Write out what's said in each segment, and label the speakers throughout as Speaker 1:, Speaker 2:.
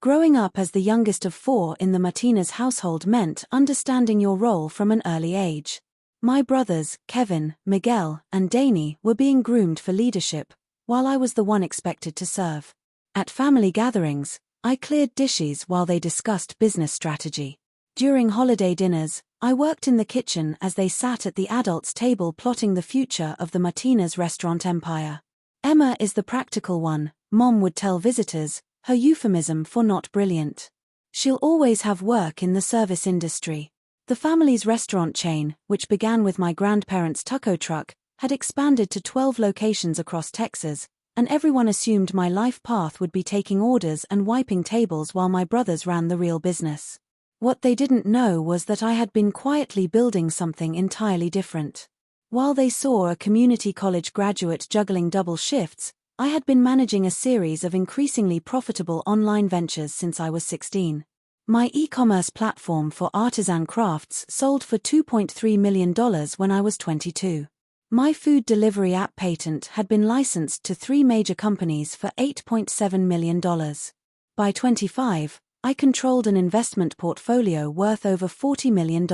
Speaker 1: Growing up as the youngest of 4 in the Martinez household meant understanding your role from an early age. My brothers, Kevin, Miguel, and Danny, were being groomed for leadership, while I was the one expected to serve. At family gatherings, I cleared dishes while they discussed business strategy. During holiday dinners, I worked in the kitchen as they sat at the adults' table plotting the future of the Martinez restaurant empire. Emma is the practical one, Mom would tell visitors, her euphemism for not brilliant. She'll always have work in the service industry. The family's restaurant chain, which began with my grandparents' taco truck, had expanded to 12 locations across Texas, and everyone assumed my life path would be taking orders and wiping tables while my brothers ran the real business. What they didn't know was that I had been quietly building something entirely different. While they saw a community college graduate juggling double shifts, I had been managing a series of increasingly profitable online ventures since I was 16. My e-commerce platform for artisan crafts sold for $2.3 million when I was 22. My food delivery app patent had been licensed to 3 major companies for $8.7 million. By 25, I controlled an investment portfolio worth over $40 million.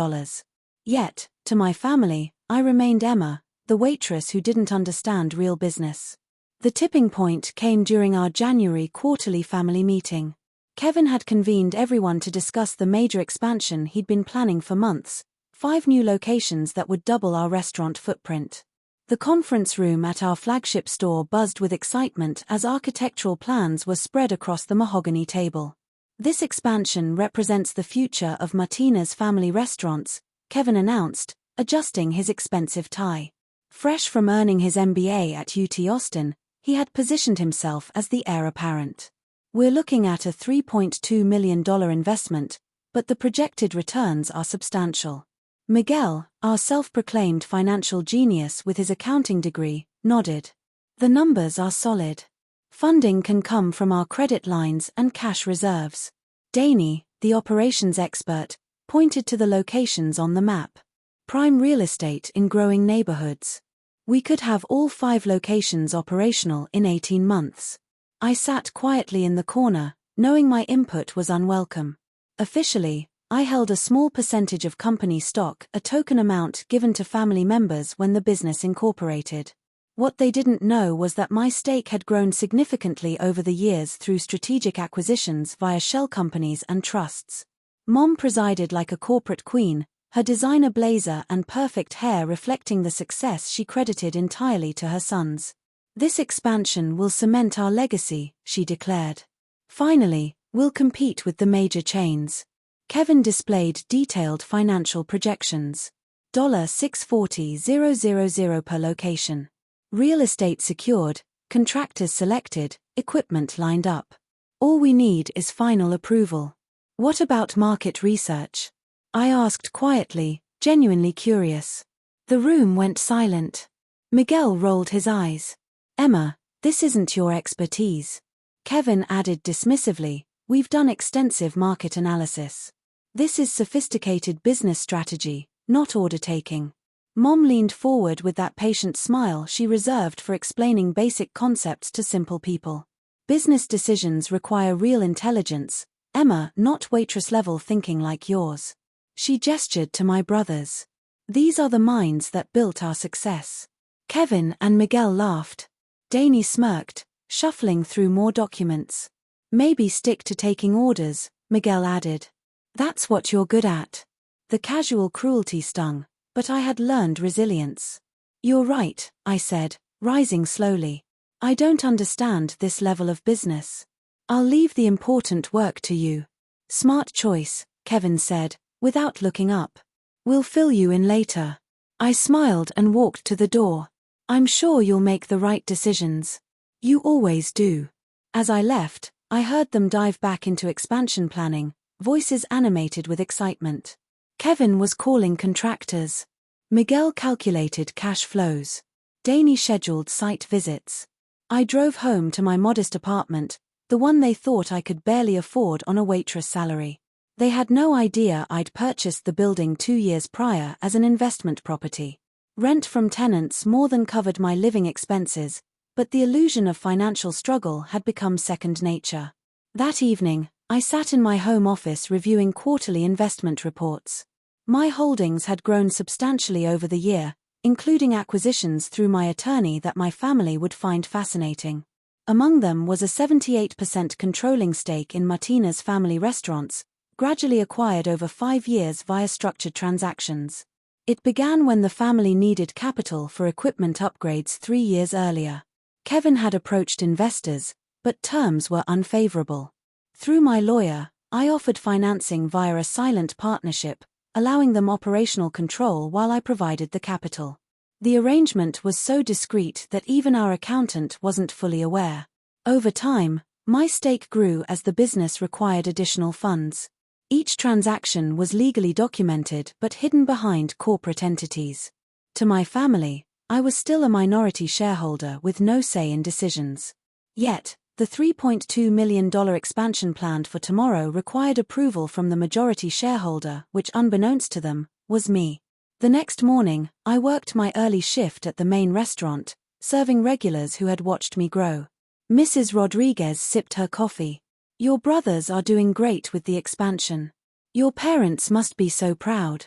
Speaker 1: Yet, to my family, I remained Emma, the waitress who didn't understand real business. The tipping point came during our January quarterly family meeting. Kevin had convened everyone to discuss the major expansion he'd been planning for months, 5 new locations that would double our restaurant footprint. The conference room at our flagship store buzzed with excitement as architectural plans were spread across the mahogany table. This expansion represents the future of Martinez family restaurants, Kevin announced, adjusting his expensive tie. Fresh from earning his MBA at UT Austin, he had positioned himself as the heir apparent. We're looking at a $3.2 million investment, but the projected returns are substantial. Miguel, our self-proclaimed financial genius with his accounting degree, nodded. The numbers are solid. Funding can come from our credit lines and cash reserves. Danny, the operations expert, pointed to the locations on the map. Prime real estate in growing neighborhoods. We could have all 5 locations operational in 18 months. I sat quietly in the corner, knowing my input was unwelcome. Officially, I held a small percentage of company stock, a token amount given to family members when the business incorporated. What they didn't know was that my stake had grown significantly over the years through strategic acquisitions via shell companies and trusts. Mom presided like a corporate queen, her designer blazer and perfect hair reflecting the success she credited entirely to her sons. This expansion will cement our legacy, she declared. Finally, we'll compete with the major chains. Kevin displayed detailed financial projections. $640,000 per location. Real estate secured, contractors selected, equipment lined up. All we need is final approval. What about market research? I asked quietly, genuinely curious. The room went silent. Miguel rolled his eyes. Emma, this isn't your expertise. Kevin added dismissively, we've done extensive market analysis. This is sophisticated business strategy, not order taking. Mom leaned forward with that patient smile she reserved for explaining basic concepts to simple people. Business decisions require real intelligence, Emma, not waitress-level thinking like yours. She gestured to my brothers. These are the minds that built our success. Kevin and Miguel laughed. Danny smirked, shuffling through more documents. Maybe stick to taking orders, Miguel added. That's what you're good at. The casual cruelty stung, but I had learned resilience. You're right, I said, rising slowly. I don't understand this level of business. I'll leave the important work to you. Smart choice, Kevin said, without looking up. We'll fill you in later. I smiled and walked to the door. I'm sure you'll make the right decisions. You always do. As I left, I heard them dive back into expansion planning, voices animated with excitement. Kevin was calling contractors. Miguel calculated cash flows. Danny scheduled site visits. I drove home to my modest apartment, the one they thought I could barely afford on a waitress salary. They had no idea I'd purchased the building 2 years prior as an investment property. Rent from tenants more than covered my living expenses, but the illusion of financial struggle had become second nature. That evening, I sat in my home office reviewing quarterly investment reports. My holdings had grown substantially over the year, including acquisitions through my attorney that my family would find fascinating. Among them was a 78% controlling stake in Martina's family restaurants, gradually acquired over 5 years via structured transactions. It began when the family needed capital for equipment upgrades 3 years earlier. Kevin had approached investors, but terms were unfavorable. Through my lawyer, I offered financing via a silent partnership, allowing them operational control while I provided the capital. The arrangement was so discreet that even our accountant wasn't fully aware. Over time, my stake grew as the business required additional funds. Each transaction was legally documented but hidden behind corporate entities. To my family, I was still a minority shareholder with no say in decisions. Yet, the $3.2 million expansion planned for tomorrow required approval from the majority shareholder, which, unbeknownst to them, was me. The next morning, I worked my early shift at the main restaurant, serving regulars who had watched me grow. Mrs. Rodriguez sipped her coffee. "Your brothers are doing great with the expansion. Your parents must be so proud."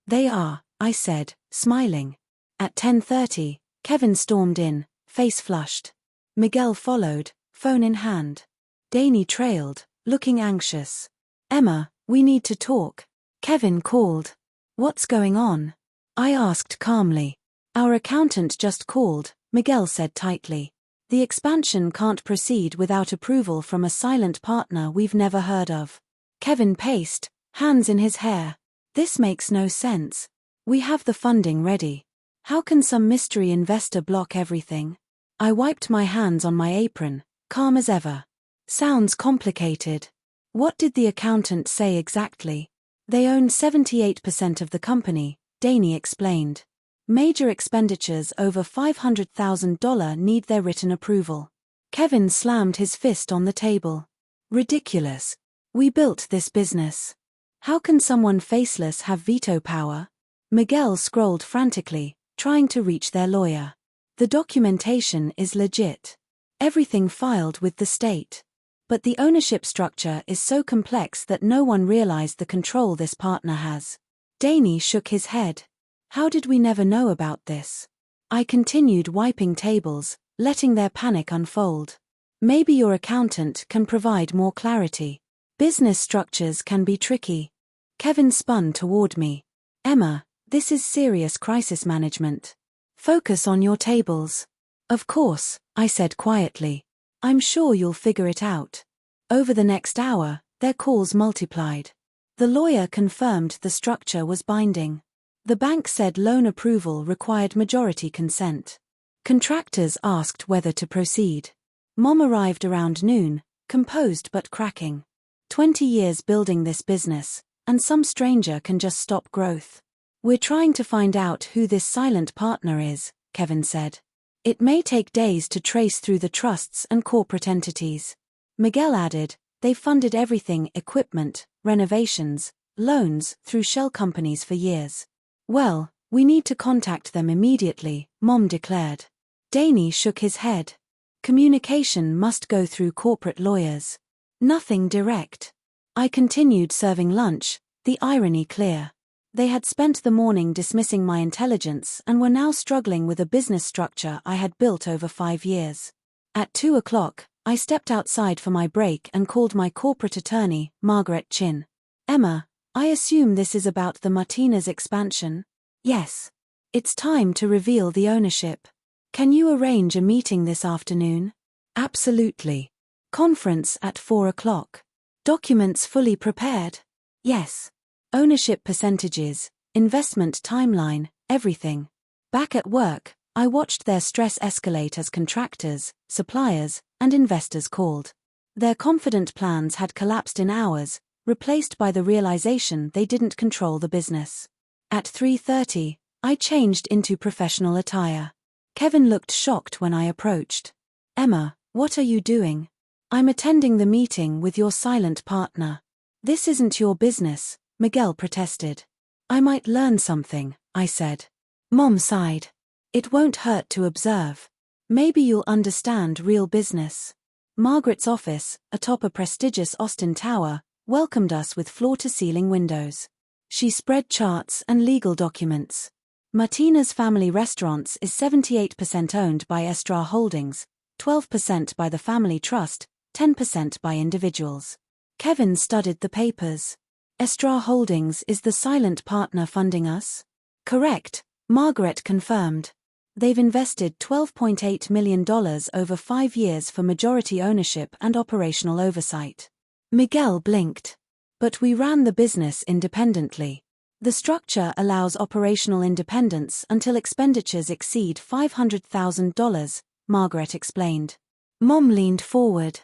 Speaker 1: "They are," I said, smiling. At 10:30, Kevin stormed in, face flushed. Miguel followed, phone in hand. Danny trailed, looking anxious. "Emma, we need to talk," Kevin called. "What's going on?" I asked calmly. "Our accountant just called," Miguel said tightly. "The expansion can't proceed without approval from a silent partner we've never heard of." Kevin paced, hands in his hair. "This makes no sense. We have the funding ready. How can some mystery investor block everything?" I wiped my hands on my apron, calm as ever. "Sounds complicated. What did the accountant say exactly?" "They own 78% of the company," Danny explained. "Major expenditures over $500,000 need their written approval." Kevin slammed his fist on the table. "Ridiculous. We built this business. How can someone faceless have veto power?" Miguel scrolled frantically, trying to reach their lawyer. "The documentation is legit. Everything filed with the state. But the ownership structure is so complex that no one realized the control this partner has." Danny shook his head. "How did we never know about this?" I continued wiping tables, letting their panic unfold. "Maybe your accountant can provide more clarity. Business structures can be tricky." Kevin spun toward me. "Emma, this is serious crisis management. Focus on your tables." "Of course," I said quietly. "I'm sure you'll figure it out." Over the next hour, their calls multiplied. The lawyer confirmed the structure was binding. The bank said loan approval required majority consent. Contractors asked whether to proceed. Mom arrived around noon, composed but cracking. 20 years building this business, and some stranger can just stop growth. "We're trying to find out who this silent partner is," Kevin said. "It may take days to trace through the trusts and corporate entities." Miguel added, "They've funded everything, equipment, renovations, loans, through shell companies for years." "Well, we need to contact them immediately," Mom declared. Danny shook his head. "Communication must go through corporate lawyers. Nothing direct." I continued serving lunch, the irony clear. They had spent the morning dismissing my intelligence and were now struggling with a business structure I had built over 5 years. At 2 o'clock, I stepped outside for my break and called my corporate attorney, Margaret Chin. "Emma, I assume this is about the Martinez expansion?" "Yes. It's time to reveal the ownership. Can you arrange a meeting this afternoon?" "Absolutely. Conference at 4 o'clock. Documents fully prepared?" "Yes. Ownership percentages, investment timeline, everything." Back at work, I watched their stress escalate as contractors, suppliers, and investors called. Their confident plans had collapsed in hours, replaced by the realization they didn't control the business. At 3:30, I changed into professional attire. Kevin looked shocked when I approached. "Emma, what are you doing?" "I'm attending the meeting with your silent partner." "This isn't your business," Miguel protested. "I might learn something," I said. Mom sighed. "It won't hurt to observe. Maybe you'll understand real business." Margaret's office, atop a prestigious Austin tower, welcomed us with floor-to-ceiling windows. She spread charts and legal documents. Martina's Family Restaurants is 78% owned by Estra Holdings, 12% by the family trust, 10% by individuals. Kevin studied the papers. Estra Holdings is the silent partner funding us? Correct, Margaret confirmed. They've invested $12.8 million over 5 years for majority ownership and operational oversight. Miguel blinked. But we ran the business independently. The structure allows operational independence until expenditures exceed $500,000, Margaret explained. Mom leaned forward.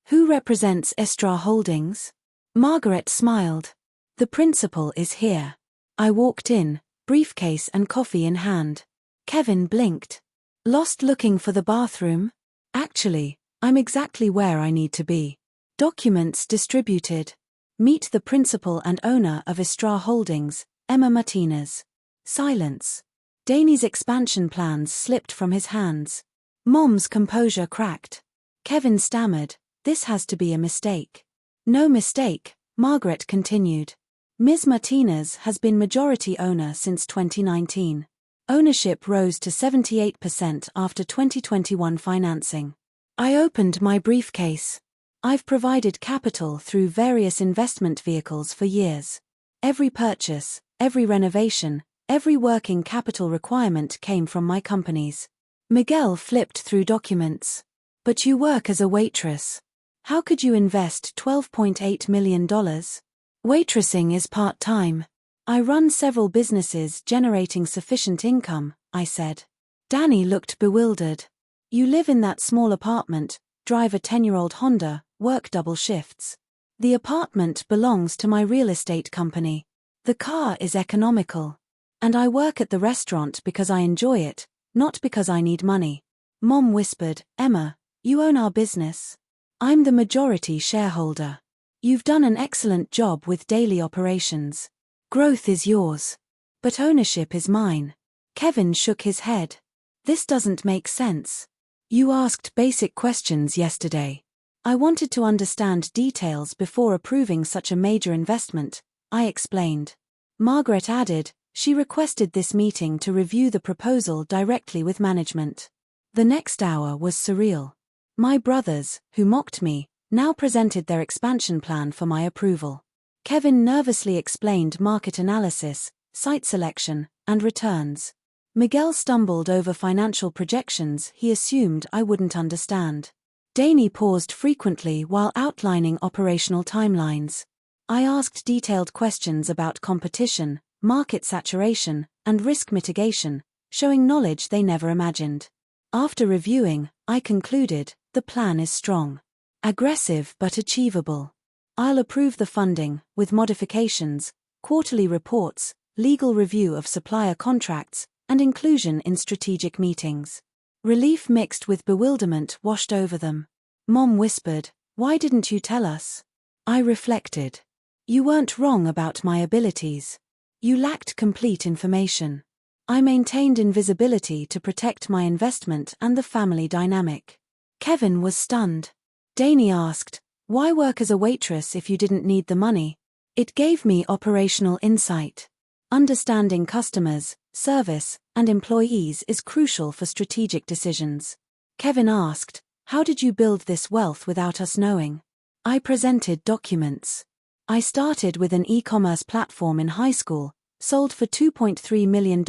Speaker 1: Who represents Estra Holdings? Margaret smiled. The principal is here. I walked in, briefcase and coffee in hand. Kevin blinked. Lost looking for the bathroom? Actually, I'm exactly where I need to be. Documents distributed. Meet the principal and owner of Estra Holdings, Emma Martinez. Silence. Danny's expansion plans slipped from his hands. Mom's composure cracked. Kevin stammered, "This has to be a mistake." "No mistake," Margaret continued. Ms. Martinez has been majority owner since 2019. Ownership rose to 78% after 2021 financing. I opened my briefcase. I've provided capital through various investment vehicles for years. Every purchase, every renovation, every working capital requirement came from my companies. Miguel flipped through documents. But you work as a waitress. How could you invest $12.8 million? Waitressing is part-time. I run several businesses generating sufficient income, I said. Danny looked bewildered. You live in that small apartment, drive a 10-year-old Honda, work double shifts. The apartment belongs to my real estate company. The car is economical. And I work at the restaurant because I enjoy it, not because I need money. Mom whispered, "Emma, you own our business. I'm the majority shareholder. You've done an excellent job with daily operations. Growth is yours. But ownership is mine." Kevin shook his head. "This doesn't make sense. You asked basic questions yesterday. I wanted to understand details before approving such a major investment," I explained. Margaret added, she requested this meeting to review the proposal directly with management. The next hour was surreal. My brothers, who mocked me, now presented their expansion plan for my approval. Kevin nervously explained market analysis, site selection, and returns. Miguel stumbled over financial projections he assumed I wouldn't understand. Danny paused frequently while outlining operational timelines. I asked detailed questions about competition, market saturation, and risk mitigation, showing knowledge they never imagined. After reviewing, I concluded, the plan is strong. Aggressive but achievable. I'll approve the funding, with modifications, quarterly reports, legal review of supplier contracts, and inclusion in strategic meetings. Relief mixed with bewilderment washed over them. Mom whispered, "Why didn't you tell us?" I reflected. You weren't wrong about my abilities. You lacked complete information. I maintained invisibility to protect my investment and the family dynamic. Kevin was stunned. Danny asked, "Why work as a waitress if you didn't need the money?" It gave me operational insight. Understanding customers, service, and employees is crucial for strategic decisions. Kevin asked, "How did you build this wealth without us knowing?" I presented documents. I started with an e-commerce platform in high school, sold for $2.3 million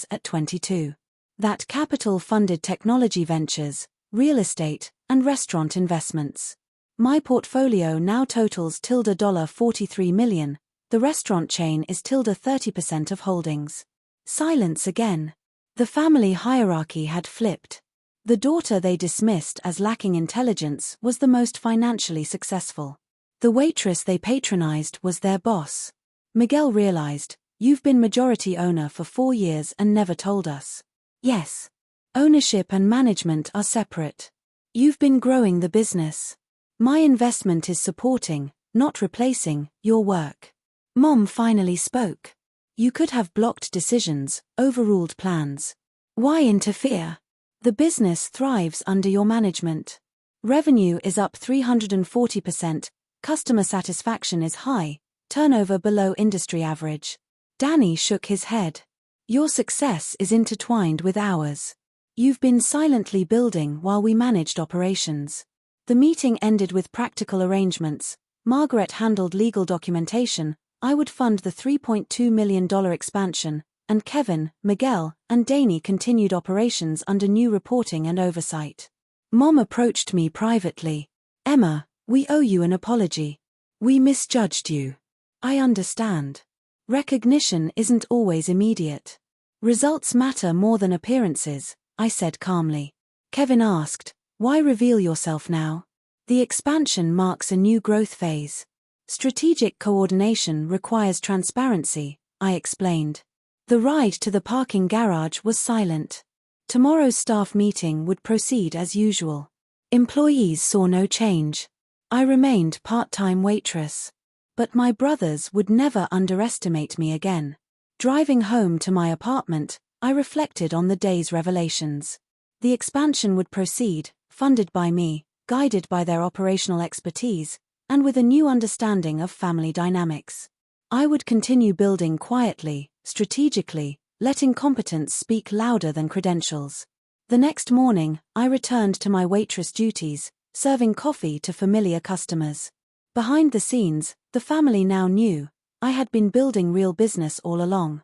Speaker 1: at 22. That capital funded technology ventures, real estate, and restaurant investments. My portfolio now totals $43 million. The restaurant chain is 30% of holdings. Silence again. The family hierarchy had flipped. The daughter they dismissed as lacking intelligence was the most financially successful. The waitress they patronized was their boss. Miguel realized, "You've been majority owner for 4 years and never told us." "Yes. Ownership and management are separate. You've been growing the business. My investment is supporting, not replacing, your work." Mom finally spoke. "You could have blocked decisions, overruled plans. Why interfere? The business thrives under your management." Revenue is up 340%, customer satisfaction is high, turnover below industry average. Danny shook his head. Your success is intertwined with ours. You've been silently building while we managed operations. The meeting ended with practical arrangements. Margaret handled legal documentation, I would fund the $3.2 million expansion, and Kevin, Miguel, and Danny continued operations under new reporting and oversight. Mom approached me privately. Emma, we owe you an apology. We misjudged you. I understand. Recognition isn't always immediate. Results matter more than appearances, I said calmly. Kevin asked, why reveal yourself now? The expansion marks a new growth phase. Strategic coordination requires transparency, I explained. The ride to the parking garage was silent. Tomorrow's staff meeting would proceed as usual. Employees saw no change. I remained part-time waitress. But my brothers would never underestimate me again. Driving home to my apartment, I reflected on the day's revelations. The expansion would proceed, funded by me, guided by their operational expertise, and with a new understanding of family dynamics. I would continue building quietly, strategically, letting competence speak louder than credentials. The next morning, I returned to my waitress duties, serving coffee to familiar customers. Behind the scenes, the family now knew, I had been building real business all along.